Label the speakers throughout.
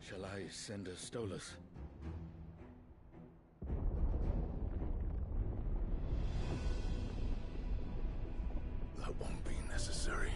Speaker 1: Shall I send a Stolas? That won't be necessary.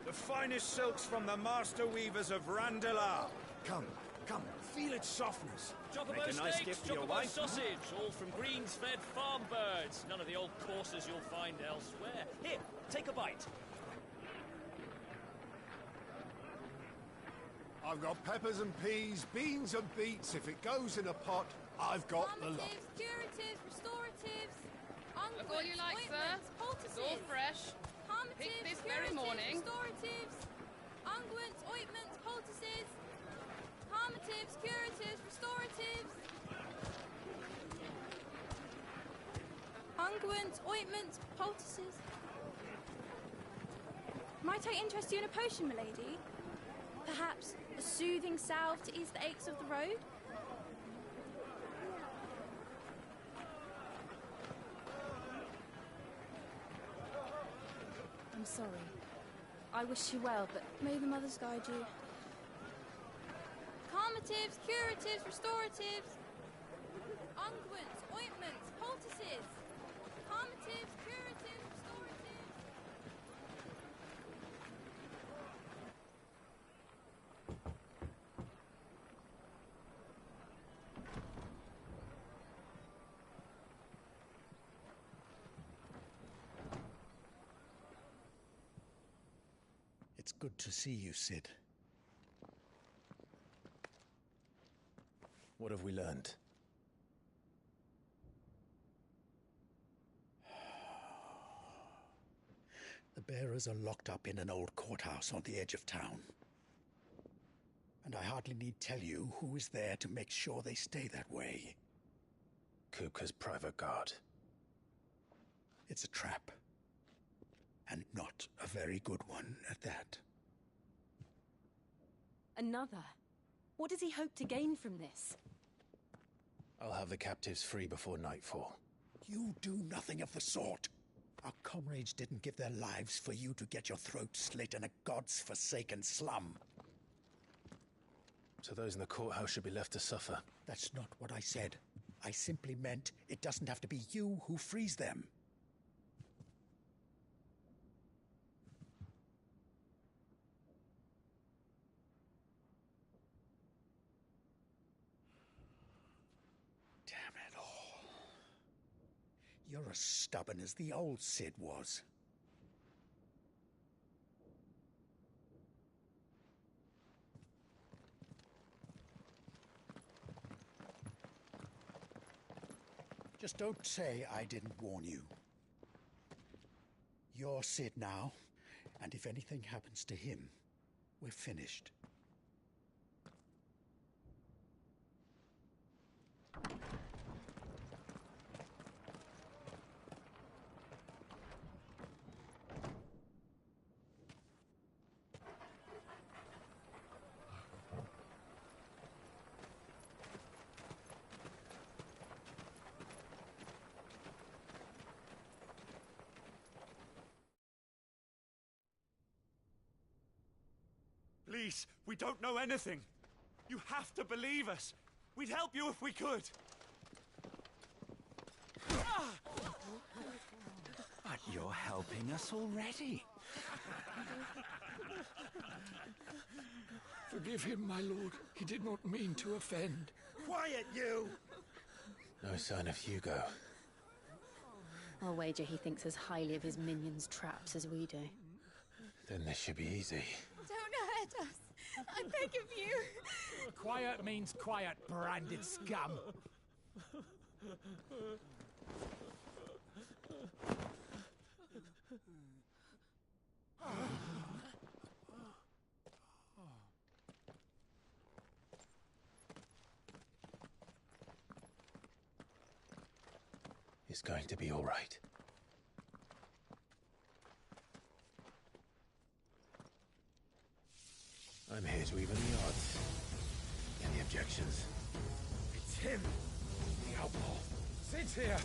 Speaker 2: The finest silks from the master weavers of Randalar. Come, feel its softness.
Speaker 3: Chocobo
Speaker 2: Make a nice
Speaker 3: steaks,
Speaker 2: gift for your
Speaker 3: chocobo
Speaker 2: wife.
Speaker 3: sausage, all from greens-fed farm birds. None of the old courses you'll find elsewhere. Here, take a bite.
Speaker 4: I've got peppers and peas, beans and beets. If it goes in a pot, I've got the lot.
Speaker 5: Curatives, restoratives,
Speaker 6: Look all you like, sir. It's all fresh. Picked this very morning.
Speaker 5: Restoratives, unguents, ointments, poultices, palmatives, curatives, restoratives. Unguents, ointments, poultices. Might I interest you in a potion, milady? Perhaps a soothing salve to ease the aches of the road? I'm sorry. I wish you well, but may the mothers guide you. Calmatives, curatives, restoratives, unguents, ointments, poultices. Calmatives, curatives, restoratives.
Speaker 7: It's good to see you, Cid.
Speaker 8: What have we learned?
Speaker 7: The bearers are locked up in an old courthouse on the edge of town. And I hardly need tell you who is there to make sure they stay that way.
Speaker 8: Kupka's private guard.
Speaker 7: It's a trap. And not a very good one at that.
Speaker 9: Another? What does he hope to gain from this?
Speaker 8: I'll have the captives free before nightfall.
Speaker 7: You do nothing of the sort. Our comrades didn't give their lives for you to get your throat slit in a god's forsaken slum.
Speaker 8: So those in the courthouse should be left to suffer.
Speaker 7: That's not what I said. I simply meant it doesn't have to be you who frees them. You're as stubborn as the old Cid was. Just don't say I didn't warn you. You're Cid now, and if anything happens to him, we're finished.
Speaker 2: Please, we don't know anything. You have to believe us. We'd help you if we could.
Speaker 10: But you're helping us already.
Speaker 11: Forgive him, my lord. He did not mean to offend.
Speaker 2: Quiet, you!
Speaker 8: No sign of Hugo.
Speaker 9: I'll wager he thinks as highly of his minions' traps as we do.
Speaker 8: Then this should be easy.
Speaker 5: Don't hurt us. I beg of you.
Speaker 12: Quiet means quiet, branded scum.
Speaker 8: It's going to be all right. I'm here to even the odds. Any objections?
Speaker 12: It's him, the outlaw. Sit here.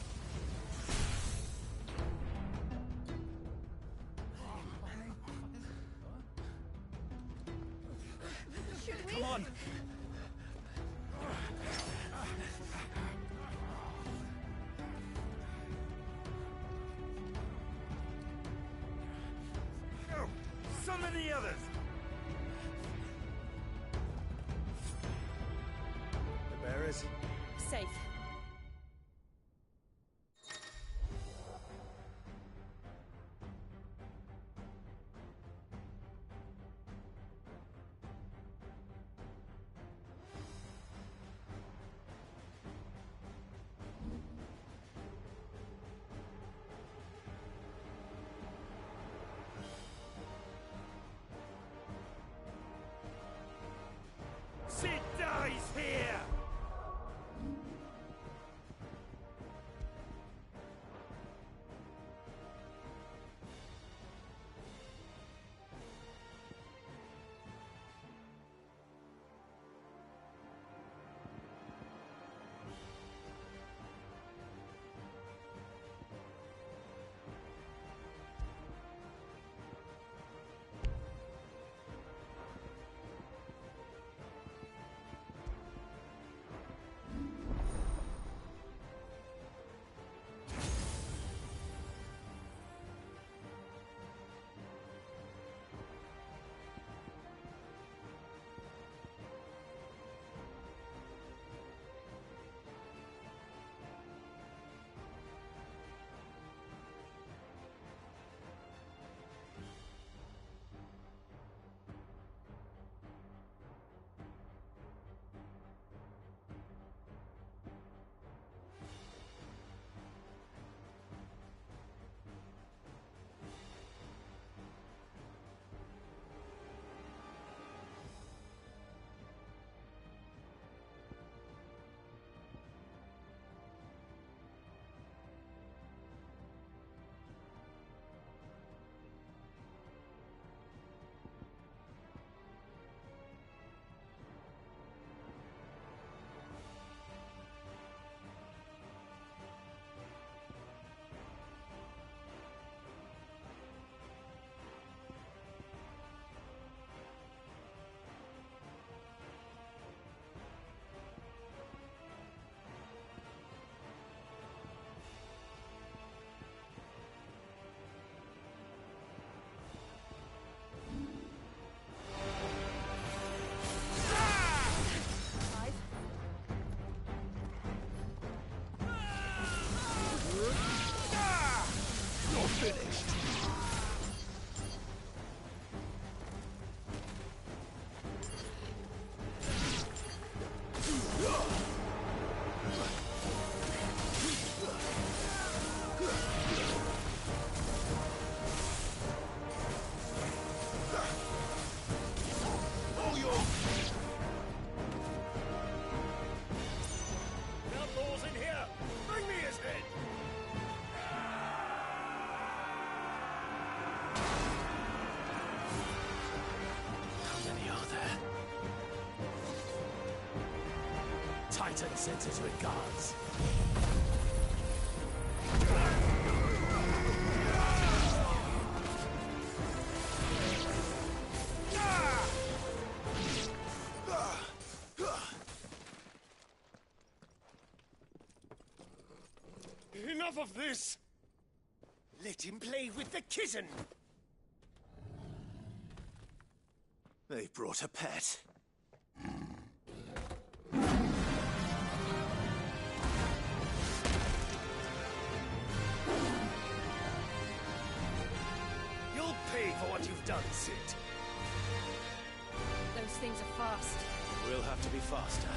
Speaker 5: Should we?
Speaker 12: Come on.
Speaker 2: Go! Summon the others! The bearers?
Speaker 9: Safe.
Speaker 2: Sid dies here!
Speaker 12: Titan sends his regards.
Speaker 2: Enough of this! Let him play with the kitten! They brought a pet.
Speaker 13: what you've done, Sid.
Speaker 9: Those things are fast.
Speaker 13: We'll have to be faster.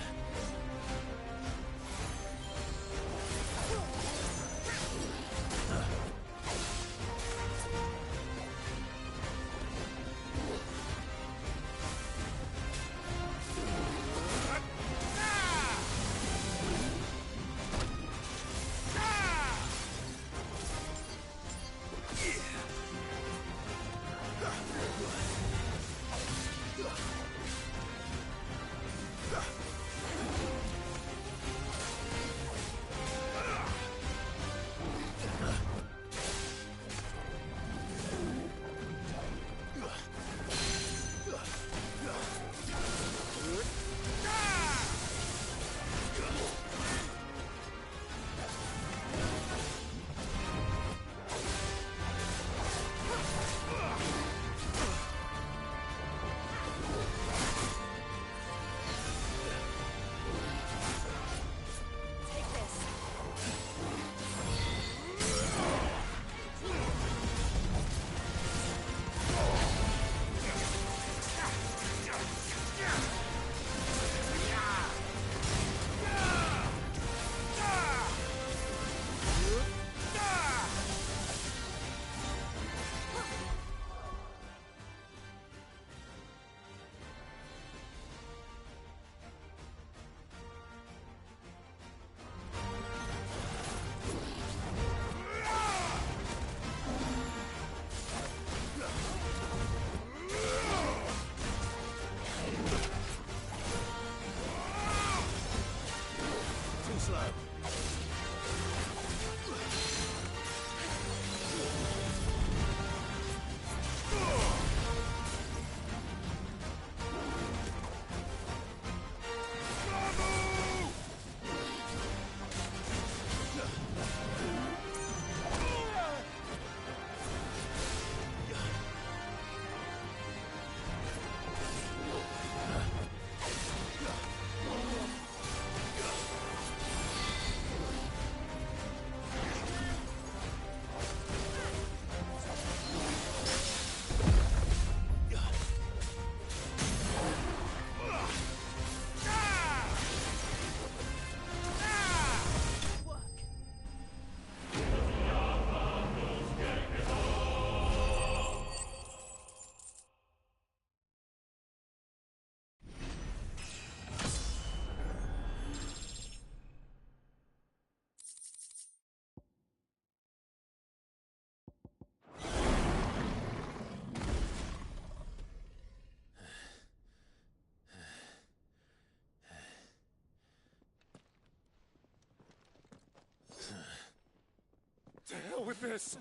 Speaker 12: To hell with this!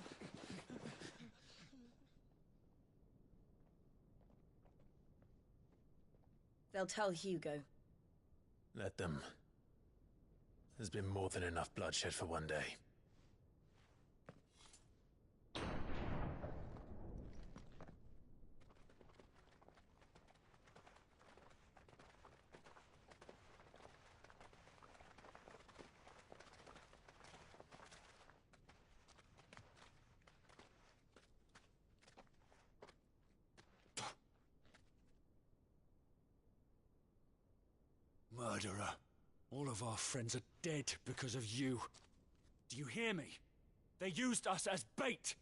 Speaker 9: They'll tell Hugo.
Speaker 8: Let them. There's been more than enough bloodshed for one day.
Speaker 12: Murderer. All of our friends are dead because of you. Do you hear me? They used us as bait.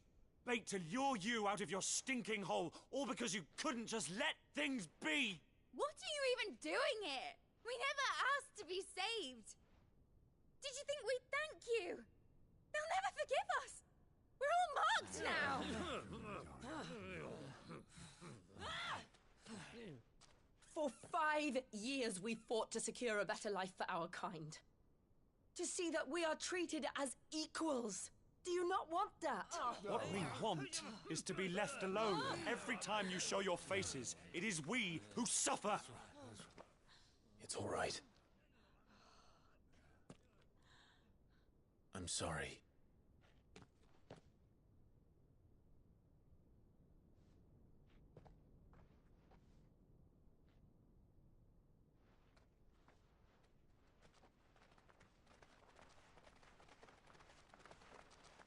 Speaker 12: Bait to lure you out of your stinking hole, all because you couldn't just let things be.
Speaker 5: What are you even doing here? We never asked to be saved. Did you think we'd thank you? They'll never forgive us. We're all marked now.
Speaker 9: For 5 years we fought to secure a better life for our kind. To see that we are treated as equals. Do you not want that?
Speaker 12: What we want is to be left alone. Every time you show your faces, it is we who suffer.
Speaker 8: It's all right. I'm sorry.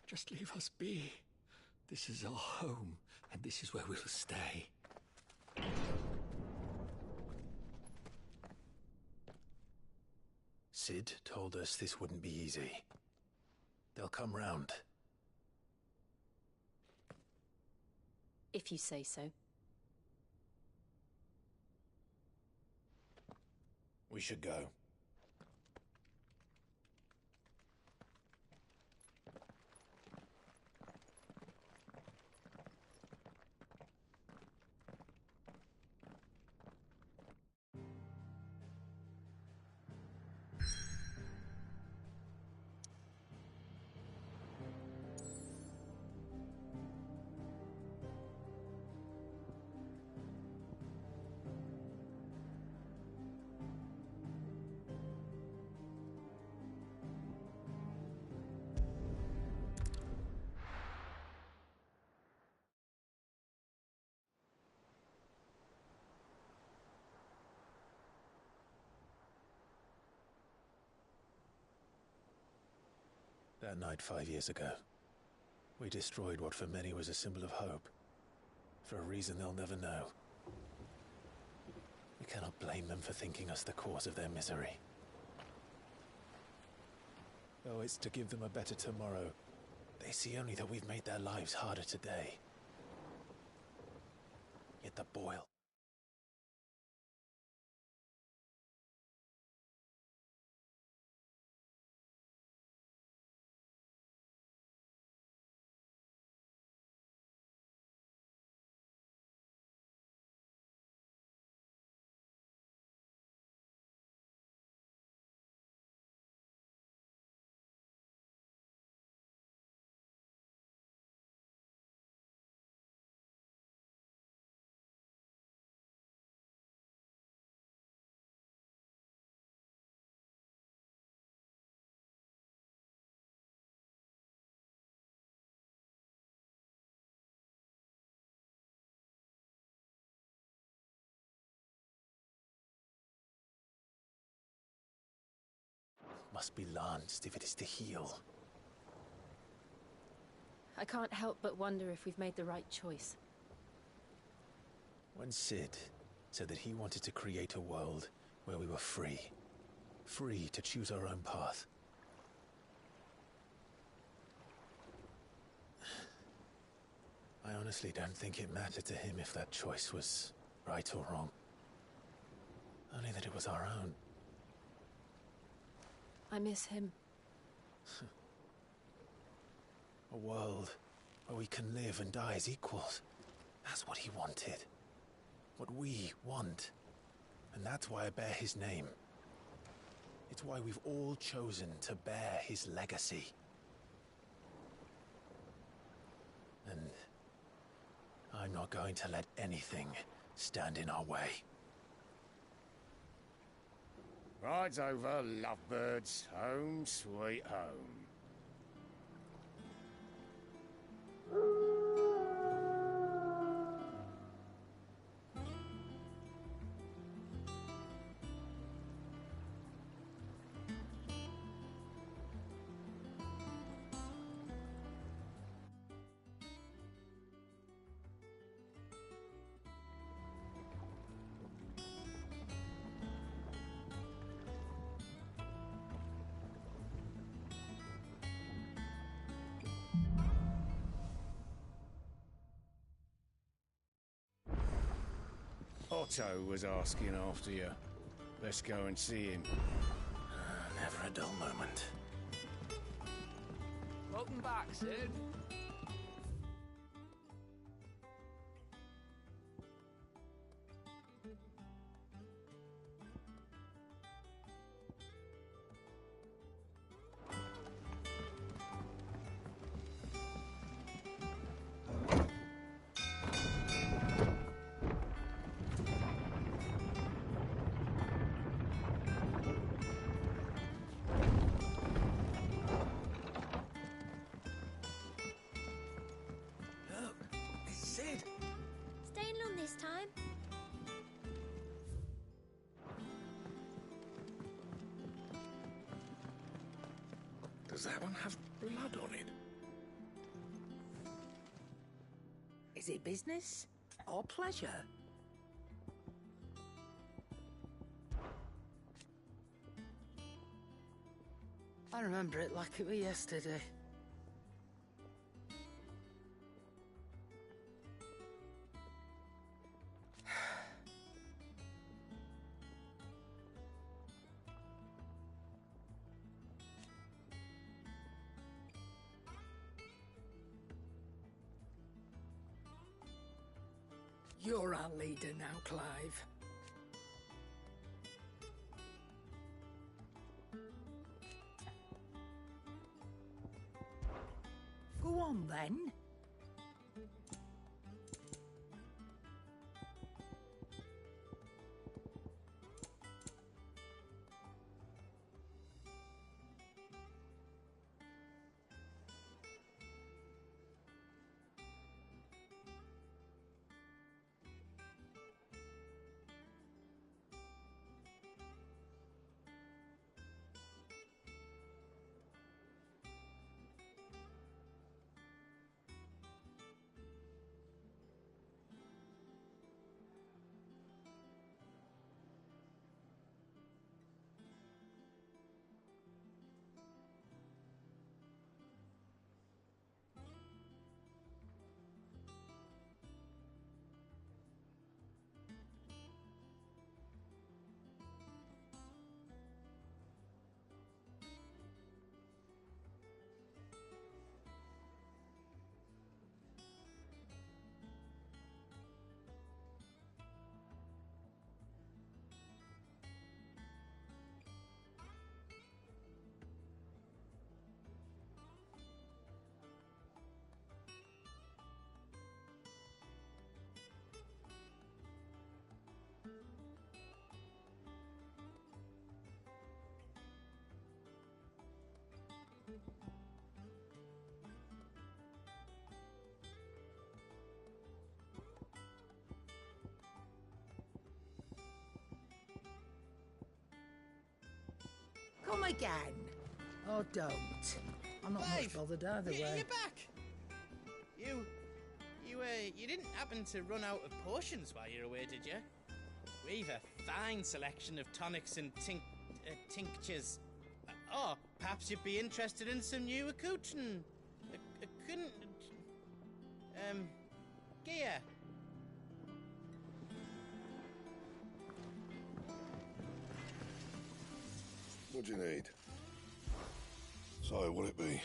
Speaker 11: Just leave us be. This is our home, and this is where we'll stay.
Speaker 8: Sid told us this wouldn't be easy. They'll come round.
Speaker 14: If you say so.
Speaker 1: We should go.
Speaker 8: That night 5 years ago, we destroyed what for many was a symbol of hope. For a reason they'll never know. We cannot blame them for thinking us the cause of their misery. Though it's to give them a better tomorrow, they see only that we've made their lives harder today. Yet the boil must be lanced if it is to heal.
Speaker 14: I can't help but wonder if we've made the right choice.
Speaker 8: When Sid said that he wanted to create a world where we were free. Free to choose our own path. I honestly don't think it mattered to him if that choice was right or wrong. Only that it was our own.
Speaker 14: I miss him.
Speaker 8: A world where we can live and die as equals. That's what he wanted. What we want. And that's why I bear his name. It's why we've all chosen to bear his legacy. And I'm not going to let anything stand in our way.
Speaker 2: Ride's over, lovebirds. Home sweet home. Otto was asking after you. Let's go and see him.
Speaker 8: Never a dull moment.
Speaker 15: Welcome back, Sid.
Speaker 5: Staying long this time?
Speaker 1: Does that one have blood on it?
Speaker 15: Is it business or pleasure? I remember it like it was yesterday.
Speaker 16: You're our leader now, Clive.
Speaker 15: Go on, then. Come again. Or don't. I'm not much bothered either way.
Speaker 17: You're back. You didn't happen to run out of potions while you're away, did you? We've a fine selection of tonics and tinctures. Or perhaps you'd be interested in some new accoutrement. Gear.
Speaker 18: What do you need? So, what'll it be?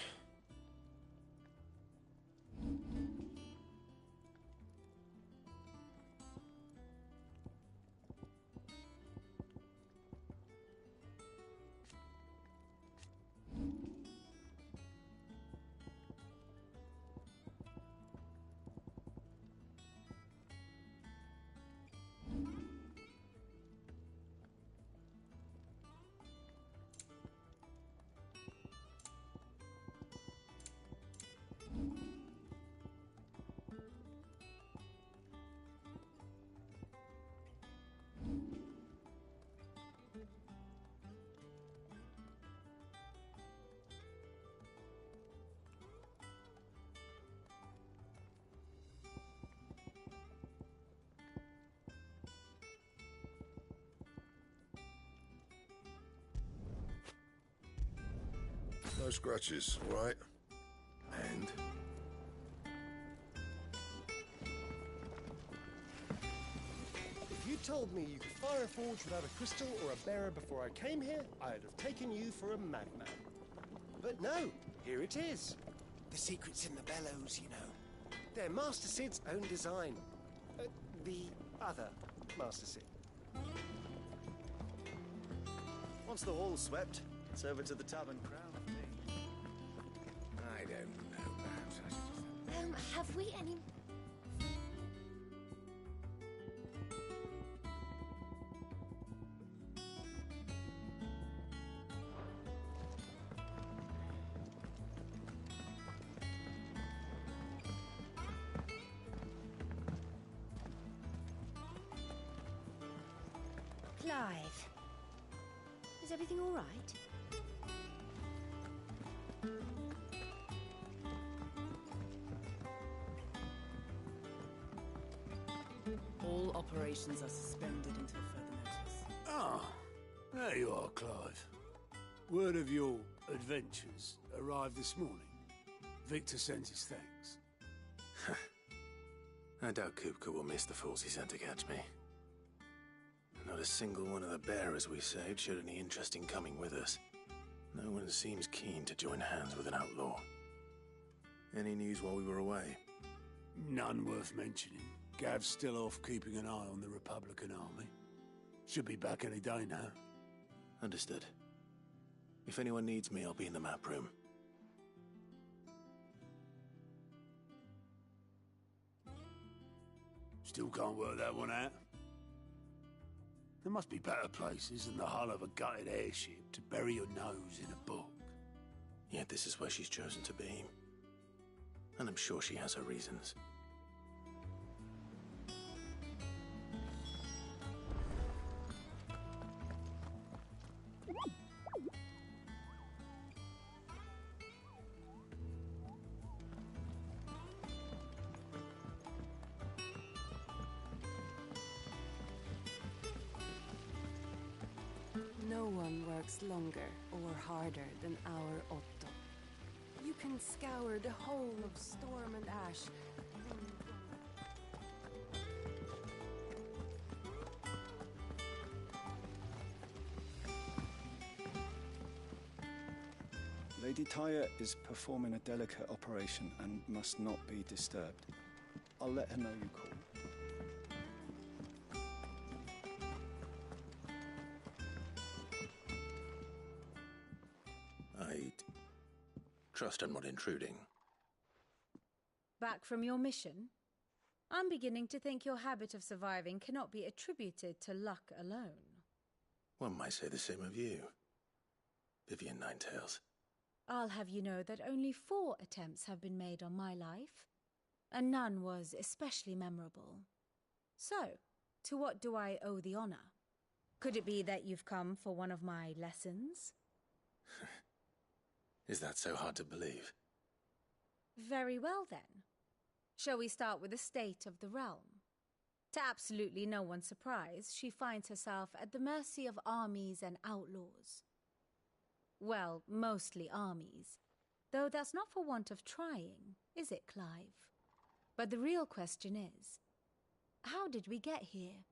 Speaker 18: No scratches, right? And?
Speaker 4: If you told me you could fire a forge without a crystal or a bearer before I came here, I'd have taken you for a madman. But no, here it is.
Speaker 19: The secret's in the bellows, you know.
Speaker 4: They're Master Sid's own design. The other Master Sid.
Speaker 2: Once the hall's swept, it's over to the tavern crown.
Speaker 1: I don't know, perhaps I should just...
Speaker 5: Have we any... Clive, is everything all right?
Speaker 20: All operations are suspended until further notice.
Speaker 21: Ah, there you are, Clive. Word of your adventures arrived this morning. Victor sends his thanks.
Speaker 8: I doubt Kupka will miss the fools he sent to catch me. Not a single one of the bearers we saved showed any interest in coming with us. No one seems keen to join hands with an outlaw. Any news while we were away?
Speaker 21: None worth mentioning. Gav's still off keeping an eye on the Republican army. Should be back any day now.
Speaker 8: Understood. If anyone needs me, I'll be in the map room.
Speaker 21: Still can't work that one out. There must be better places than the hull of a gutted airship to bury your nose in a book.
Speaker 8: Yet this is where she's chosen to be. And I'm sure she has her reasons.
Speaker 14: No one works longer or harder than our Otto. You can scour the whole of Storm and Ash.
Speaker 22: Lady Tyre is performing a delicate operation and must not be disturbed. I'll let her know you called.
Speaker 8: Trust I'm not intruding.
Speaker 23: Back from your mission? I'm beginning to think your habit of surviving cannot be attributed to luck alone.
Speaker 8: One might say the same of you, Vivian Ninetails.
Speaker 23: I'll have you know that only 4 attempts have been made on my life, and none was especially memorable. So, to what do I owe the honor? Could it be that you've come for one of my lessons?
Speaker 8: Is that so hard to believe?
Speaker 23: Very well, then. Shall we start with the state of the realm? To absolutely no one's surprise, she finds herself at the mercy of armies and outlaws. Well, mostly armies. Though that's not for want of trying, is it, Clive? But the real question is, how did we get here?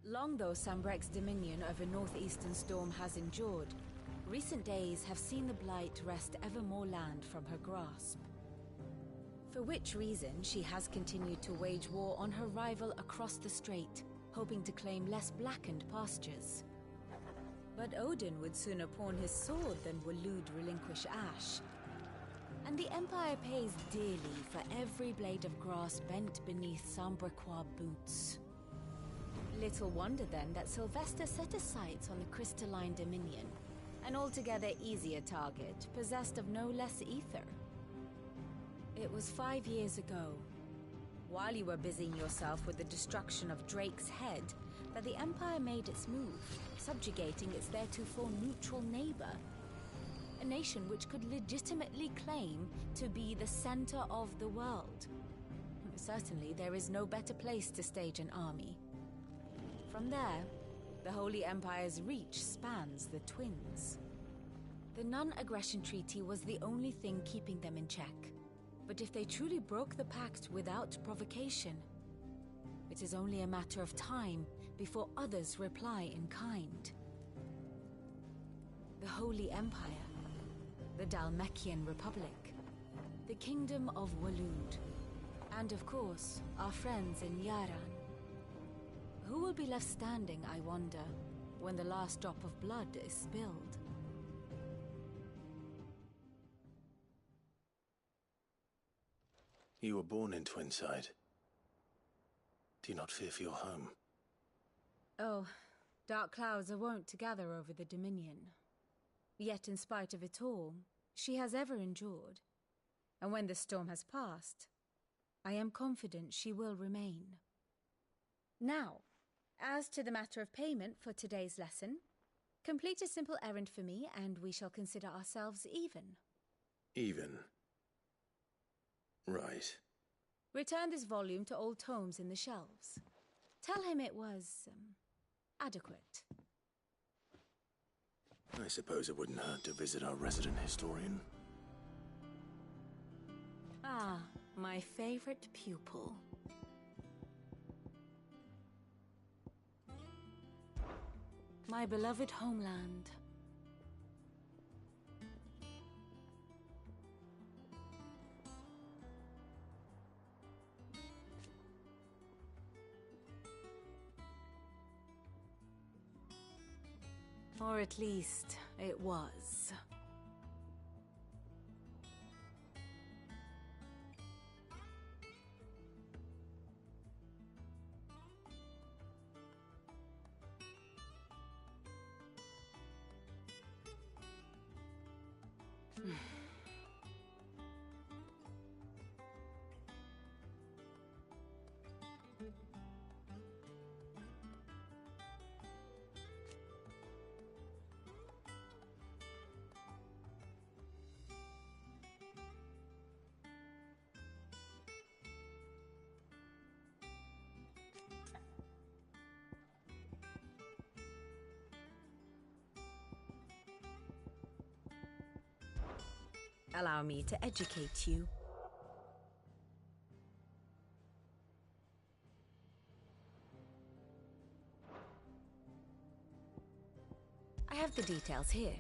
Speaker 23: Long though Sambrek's dominion over northeastern Storm has endured, recent days have seen the Blight wrest ever more land from her grasp. For which reason she has continued to wage war on her rival across the strait, hoping to claim less blackened pastures. But Odin would sooner pawn his sword than Waloed relinquish Ash. And the Empire pays dearly for every blade of grass bent beneath Sambrequois boots. Little wonder then that Sylvester set his sights on the crystalline dominion, an altogether easier target, possessed of no less ether. It was 5 years ago, while you were busying yourself with the destruction of Drake's head, that the Empire made its move, subjugating its theretofore neutral neighbor. A nation which could legitimately claim to be the center of the world. Certainly, there is no better place to stage an army. From there, the Holy Empire's reach spans the Twins. The non-aggression treaty was the only thing keeping them in check. But if they truly broke the pact without provocation, it is only a matter of time before others reply in kind. The Holy Empire, the Dalmekian Republic, the Kingdom of Waloed, and of course, our friends in Yaran. Who will be left standing, I wonder, when the last drop of blood is spilled?
Speaker 8: You were born in Twinside. Do you not fear for your home?
Speaker 23: Oh, dark clouds are wont to gather over the Dominion. Yet in spite of it all, she has ever endured. And when the storm has passed, I am confident she will remain. Now, as to the matter of payment for today's lesson, Complete a simple errand for me, and we shall consider ourselves even.
Speaker 8: Even. Right.
Speaker 23: Return this volume to old tomes in the shelves. Tell him it was, adequate.
Speaker 8: I suppose it wouldn't hurt to visit our resident historian.
Speaker 23: Ah, my favorite pupil. My beloved homeland. Or at least, it was. Allow me to educate you. I have the details here.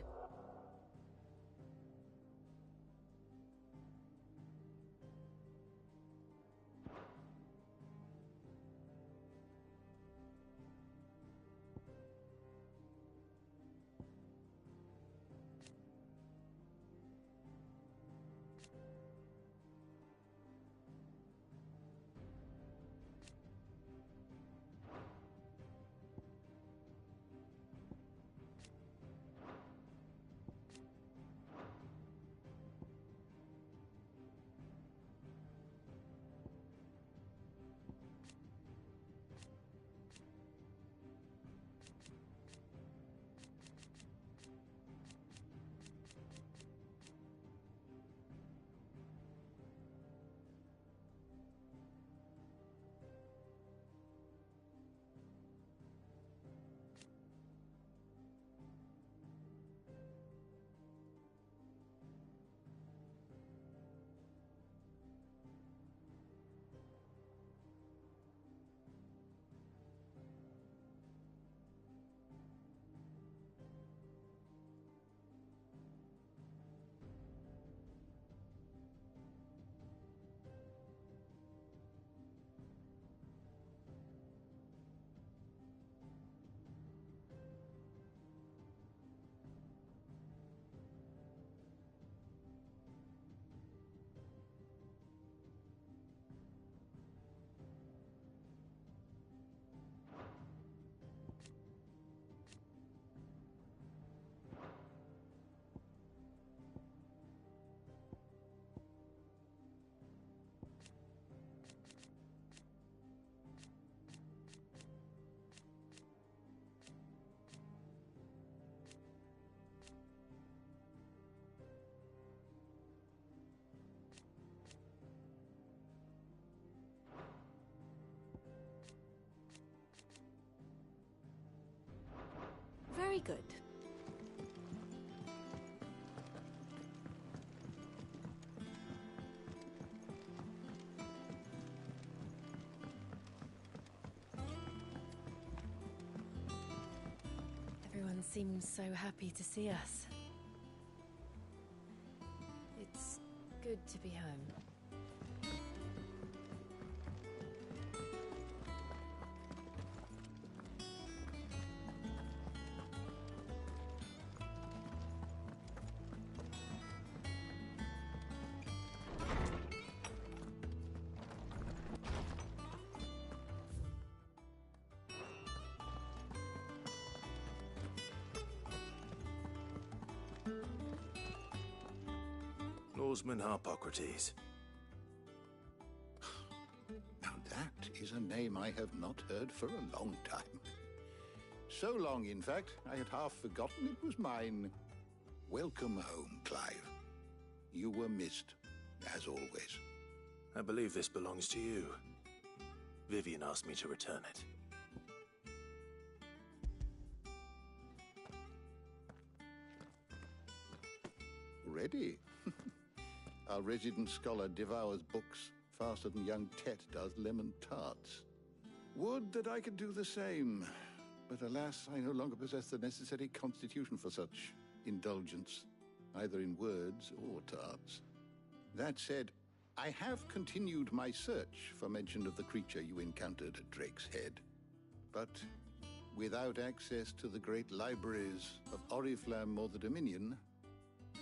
Speaker 23: Very good. Everyone seems so happy to see us. It's good to be home.
Speaker 8: Norseman Harpocrates.
Speaker 3: Now that is a name I have not heard for a long time. So long, in fact, I had half forgotten it was mine. Welcome home, Clive. You were missed, as always.
Speaker 8: I believe this belongs to you. Vivian asked me to return it.
Speaker 3: Ready? Our resident scholar devours books faster than young Tet does lemon tarts. Would that I could do the same. But alas, I no longer possess the necessary constitution for such indulgence, either in words or tarts. That said, I have continued my search for mention of the creature you encountered at Drake's Head. But without access to the great libraries of Oriflamme or the Dominion,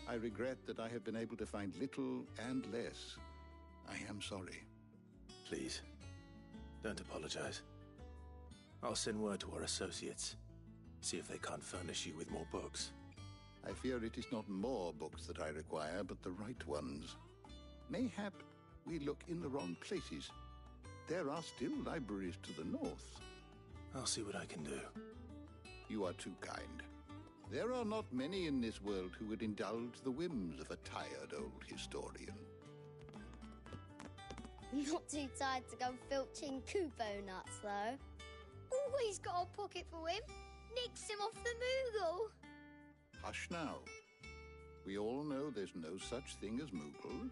Speaker 3: I regret that I have been able to find little and less. I am sorry.
Speaker 8: Please, don't apologize. I'll send word to our associates. See if they can't furnish you with more books.
Speaker 3: I fear it is not more books that I require, but the right ones. Mayhap we look in the wrong places. There are still libraries to the north.
Speaker 8: I'll see what I can do.
Speaker 3: You are too kind. There are not many in this world who would indulge the whims of a tired old historian.
Speaker 6: Not too tired to go filching Kupo nuts, though. Always got a pocket for him. Nicks him off the Moogle.
Speaker 3: Hush now. We all know there's no such thing as Moogles.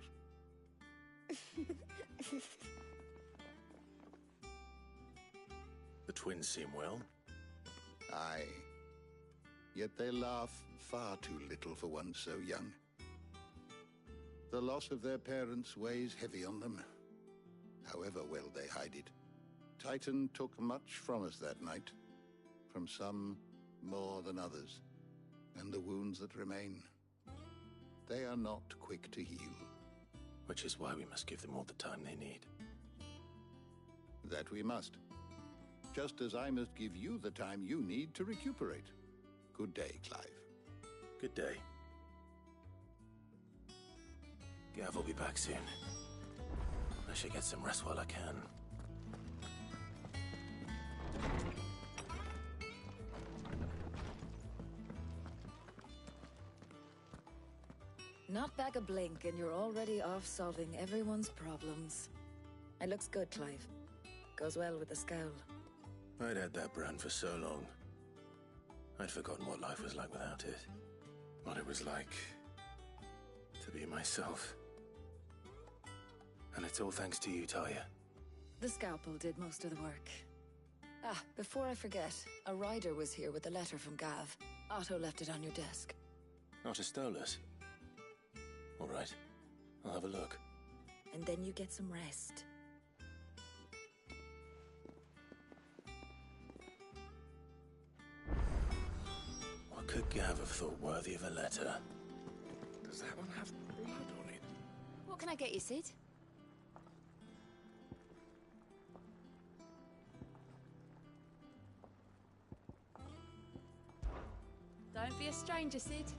Speaker 8: The twins seem well.
Speaker 3: Aye. Yet they laugh far too little for one so young. The loss of their parents weighs heavy on them, however well they hide it. Titan took much from us that night, from some more than others, and the wounds that remain, they are not quick to heal.
Speaker 8: Which is why we must give them all the time they need.
Speaker 3: That we must. Just as I must give you the time you need to recuperate. Good day, Clive.
Speaker 8: Good day. Gav will be back soon. I should get some rest while I can.
Speaker 7: Not back a blink and you're already off solving everyone's problems. It looks good, Clive. Goes well with the scowl.
Speaker 8: I'd had that brand for so long. I'd forgotten what life was like without it. What it was like to be myself. And it's all thanks to you, Talia.
Speaker 7: The scalpel did most of the work. Ah, before I forget, a rider was here with a letter from Gav. Otto left it on your desk.
Speaker 8: Otto stole us. All right, I'll have a look.
Speaker 7: And then you get some rest.
Speaker 8: What could Gav have thought worthy of a letter?
Speaker 1: Does that one have blood on it?
Speaker 23: What can I get you, Sid? Don't be a stranger, Sid.